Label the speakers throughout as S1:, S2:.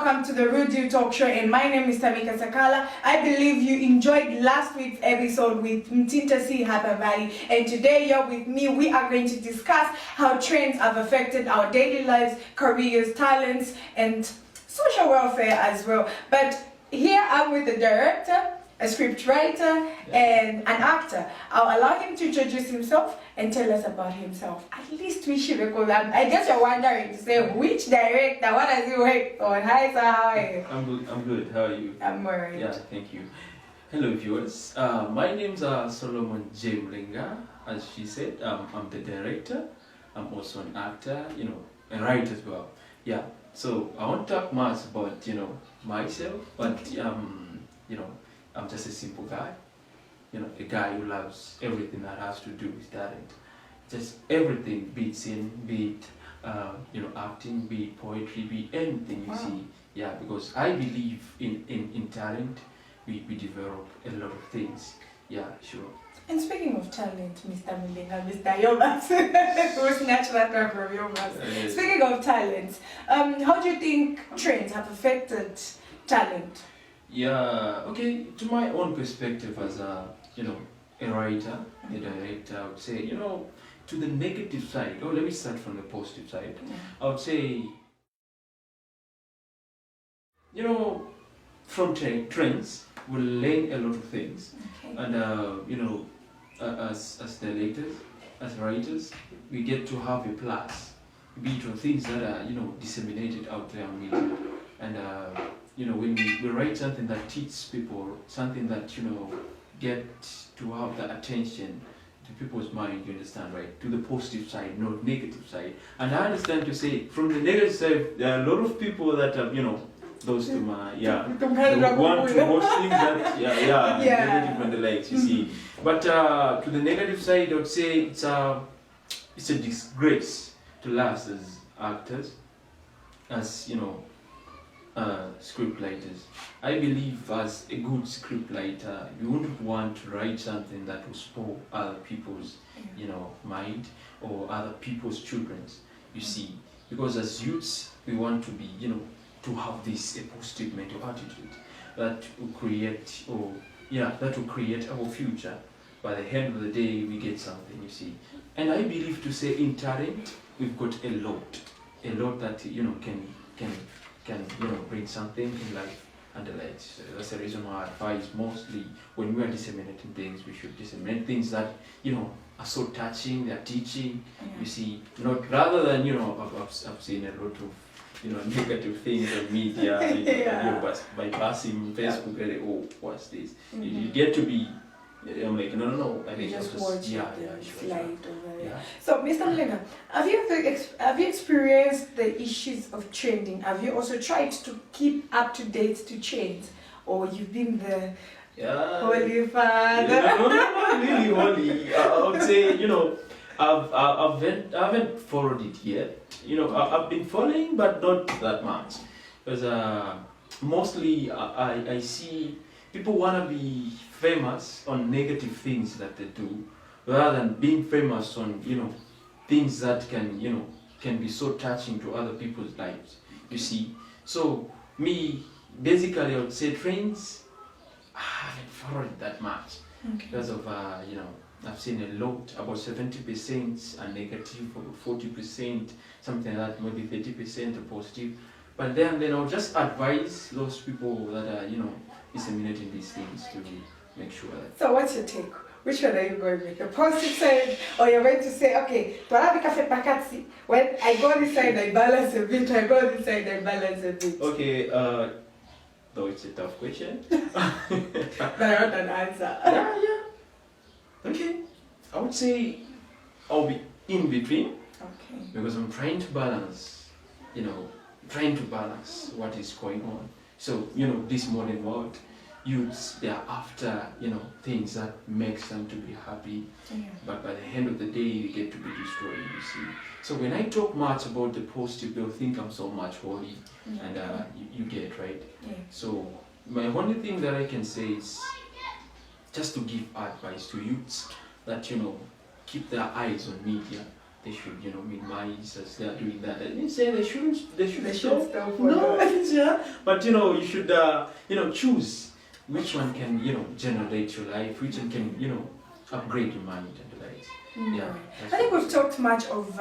S1: welcome to the Rudy Talk Show, and my name is Tami. I believe you enjoyed last week's episode with Mtinta C. Harper Valley, and today you're with me. We are going to discuss how trends have affected our daily lives, careers, talents, and social welfare as well. But here I'm with the director, a script writer, and an actor. I'll allow him to introduce himself and tell us about himself. At least we should recall that. I guess you're wondering to say which director, what does he work on? Hi, sir, how are you?
S2: I'm good. How are you?
S1: I'm alright.
S2: Yeah, thank you. Hello, viewers. My name's Solomon J. Mlinga. As she said, I'm the director. I'm also an actor, a writer as well. Yeah. So I won't talk much about, myself, but I'm just a simple guy, a guy who loves everything that has to do with talent. Just everything, be it singing, be it, acting, be it poetry, be it anything you see. Yeah, because I believe in talent, we develop a lot of things. Yeah, sure.
S1: And speaking of talent, Mr. Mlinga, Mr. Yomas, who snatched that one from Yomas. Speaking of talent, how do you think trends have affected talent?
S2: Yeah, okay, to my own perspective as a writer, a director, I would say, to the negative side, let me start from the positive side. I would say, from trends, we'll learn a lot of things. Okay. And, as directors, as writers, we get to have a plus, be it on things that are, disseminated out there on media. And, when we write something that teaches people, something that, get to have the attention to people's mind, you understand, right? To the positive side, not negative side. And I understand to say, from the negative side, there are a lot of people that have, those to my, they want to watch things that, negative and the likes, you see. But to the negative side, I would say it's a disgrace to us as actors, as, script writers. I believe as a good script writer, you wouldn't want to write something that will spoil other people's, mind or other people's children's, you see. Because as youths, we want to be, to have this a positive mental attitude that will create, our future. By the end of the day, we get something, you see. And I believe to say in talent, we've got a lot that, can bring something in life and the likes. So that's the reason why I advise mostly when we are disseminating things, we should disseminate things that are so touching, they're teaching. You see, not rather than I've seen a lot of negative things on media, bypassing Facebook. What's this? You get to be. I'm like, no. I think
S1: just watch
S2: sure.
S1: Yeah. So, Mr. Mlinga, have you experienced the issues of trending? Have you also tried to keep up to date to trends, or you've been the holy father?
S2: Not really holy. I would say, I haven't followed it yet. I've been following, but not that much, because mostly I see people want to be famous on negative things that they do, rather than being famous on things that can be so touching to other people's lives. You see, so me basically I would say trends I haven't followed that much because of I've seen a lot, about 70% are negative, or 40%, something like that, maybe 30% are positive. But then I'll just advise those people that are disseminating these things to make sure that.
S1: So what's your take? Which one are you going with? The positive side, or you're going to say, okay, when I go this side, I balance a bit, I go this side, I balance a bit.
S2: Okay, though it's a tough question.
S1: But I want an answer.
S2: Yeah. Okay, I would say I'll be in between.
S1: Okay.
S2: Because I'm trying to balance, what is going on. So, this modern world, youths, they are after, things that makes them to be happy. Yeah. But by the end of the day, they get to be destroyed, you see. So when I talk much about the positive, they'll think I'm so much holy. Yeah. And you get, right? Yeah. So my only thing that I can say is just to give advice to youths that, keep their eyes on media, they should, minimize as they are doing that. I didn't say they shouldn't. They should
S1: They
S2: stop.
S1: should stop for
S2: No,
S1: that.
S2: yeah. But you should, choose which one can, generate your life, which one can, upgrade your mind and the likes. Yeah.
S1: I think we've talked much of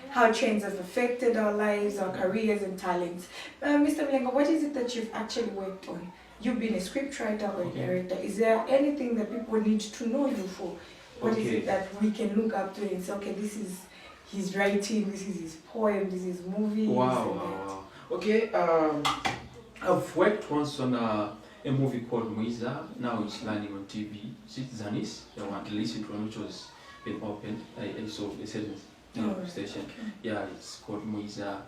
S1: how trends have affected our lives, our careers and talents. Mr. Mlengo, what is it that you've actually worked on? You've been a scriptwriter or a director. Is there anything that people need to know you for? What is it that we can look up to and say, okay, this is his writing, this is his poem, this is movie?
S2: Wow. Okay, I've worked once on a movie called Muiza. Now it's landing on TV. Zanis, the one, the recent one which was been opened. I saw a certain station.
S1: Okay.
S2: Yeah, it's called Muiza.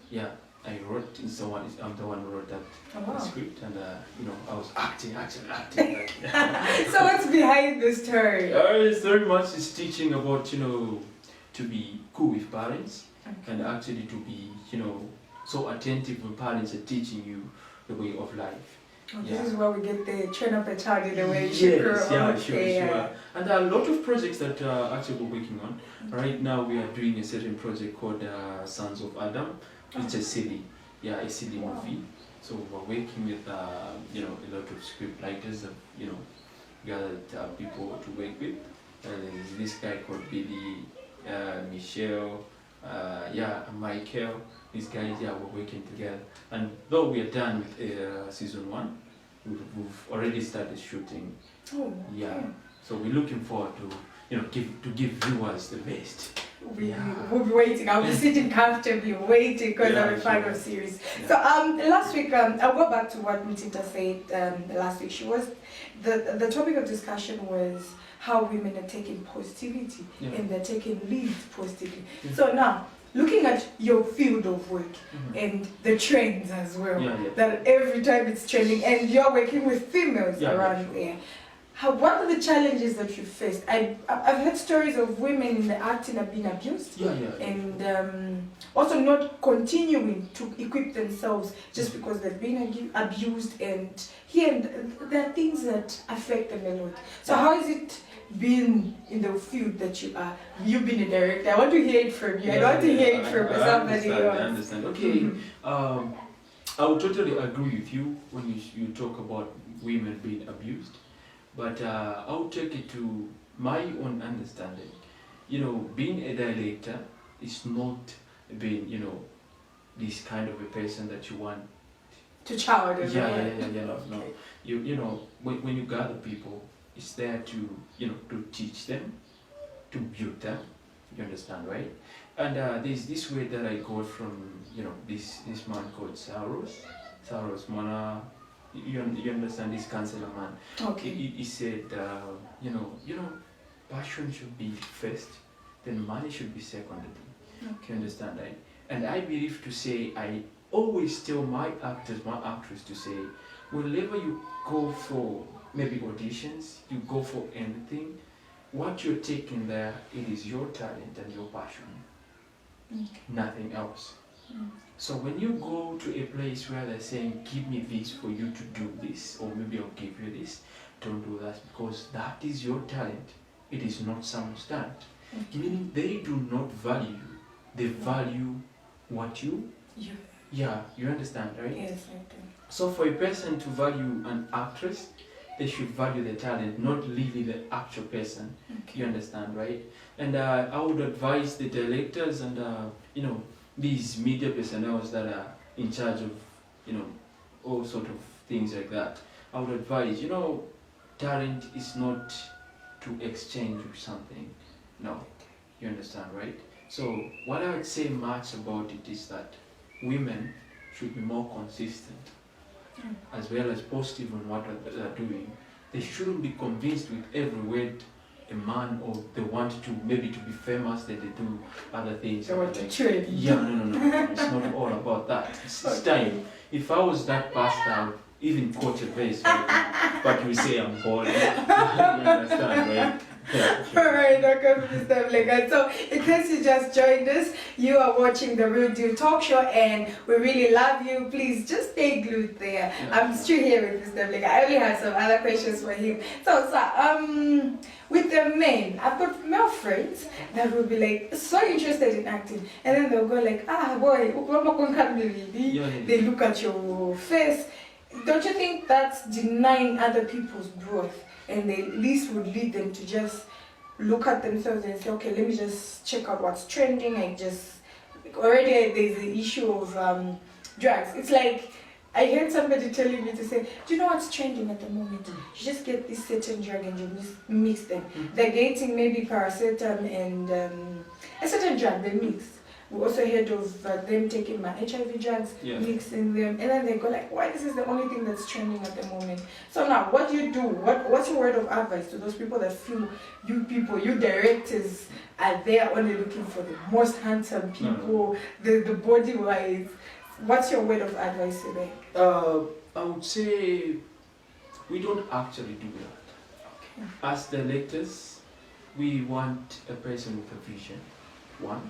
S2: Yeah, I wrote. I'm the one who wrote that script, and I was acting.
S1: So what's behind the story?
S2: It's very much is teaching about to be cool with parents, and actually to be so attentive when parents are teaching you the way of life.
S1: This is where we get the train up a child in the way you should grow up.
S2: Sure. And there are a lot of projects that actually we're working on. Right now we are doing a certain project called Sons of Adam. It's a silly movie. So we're working with a lot of script writers that gathered people to work with. There's this guy called Billy, Michelle, Michael. These guys, we're working together. And though we are done with season 1, we've already started shooting. So we're looking forward to give viewers the best.
S1: We'll be waiting. I'll be sitting comfortably waiting because I'm a fan of series. So last week, I'll go back to what Mutinta said last week. She was the topic of discussion was how women are taking positivity and they're taking lead positively. So now, looking at your field of work and the trends as well, that every time it's trending and you're working with females around there. What are the challenges that you faced? I've heard stories of women in the acting have been abused and also not continuing to equip themselves just because they've been abused, and there are things that affect them a lot. So how has it been in the field that you are? You've been a director. I want to hear it from you. I don't want to hear it from somebody else.
S2: I understand. Okay. I would totally agree with you when you talk about women being abused. But I'll take it to my own understanding. Being a director is not being, this kind of a person that you want
S1: to child.
S2: No. When you gather people, it's there to, to teach them, to build them. You understand, right? And there's this way that I got from, this man called Saros Mana. You understand, this counselor man.
S1: Okay.
S2: He said, passion should be first, then money should be secondary. Okay. You understand, right? And I believe to say, I always tell my actors to say, whenever you go for maybe auditions, you go for anything, what you're taking there, it is your talent and your passion. Nothing else. So when you go to a place where they're saying, give me this for you to do this, or maybe I'll give you this, don't do that, because that is your talent. It is not someone's talent. Meaning they do not value you. They value what you... Yeah, you understand, right?
S1: Yes, I do.
S2: So for a person to value an actress, they should value the talent, not really the actual person. You understand, right? And I would advise the directors and, these media personnel that are in charge of, all sort of things like that. I would advise, talent is not to exchange with something. No, you understand, right? So what I would say much about it is that women should be more consistent, as well as positive on what they're doing. They shouldn't be convinced with every word a man, or they want to maybe to be famous, that they do other things.
S1: They want to trade.
S2: No. It's not all about that. It's time. If I was that pastor, I would even quote a verse, but you say I'm bored. You understand, right? Yeah.
S1: Alright, okay, Mr. Mlenga. So, in case you just joined us, you are watching the Real Deal Talk Show, and we really love you. Please just stay glued there.
S2: Yeah.
S1: I'm still here with Mr. Mlenga. I only have some other questions for him. So, with the men, I've got male friends that will be like so interested in acting, and then they'll go like, boy, they look at your face. Don't you think that's denying other people's growth, and they at least would lead them to just look at themselves and say, okay, let me just check out what's trending. I just already there's the issue of drugs. It's like I heard somebody telling me to say, do you know what's trending at the moment? You just get this certain drug and you mix them. They're getting maybe paracetamol and a certain drug they mix. We also heard of them taking my HIV drugs, mixing them, and then they go like, why this is the only thing that's trending at the moment. So now, what do you do? What's your word of advice to those people that feel you directors are there only looking for the most handsome people, the body-wise? What's your word of advice today?
S2: I would say we don't actually do that.
S1: Okay.
S2: As directors, we want a person with a vision, one.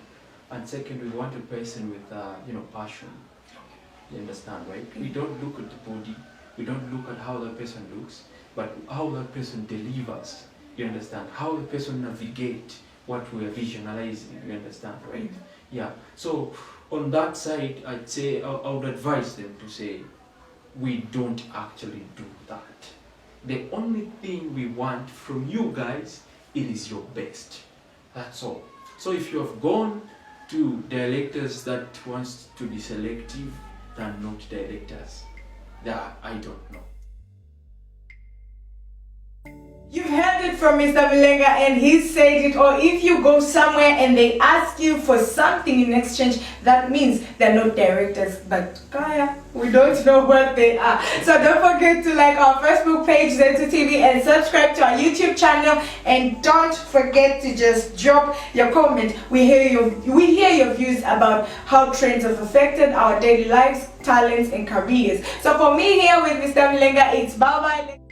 S2: And second, we want a person with, passion. You understand, right? We don't look at the body, we don't look at how that person looks, but how that person delivers. You understand? How the person navigates what we are visualizing. You understand, right? Yeah. So on that side, I'd say I would advise them to say, we don't actually do that. The only thing we want from you guys, it is your best. That's all. So if you have gone to directors that wants to be selective than not directors, that I don't know.
S1: You've heard it from Mr. Mlenga, and he said it. Or if you go somewhere and they ask you for something in exchange, that means they're not directors, but Kaya, we don't know what they are. So don't forget to like our Facebook page, Zentu TV, and subscribe to our YouTube channel. And don't forget to just drop your comment. We hear your views about how trends have affected our daily lives, talents, and careers. So for me here with Mr. Mlenga, it's bye bye.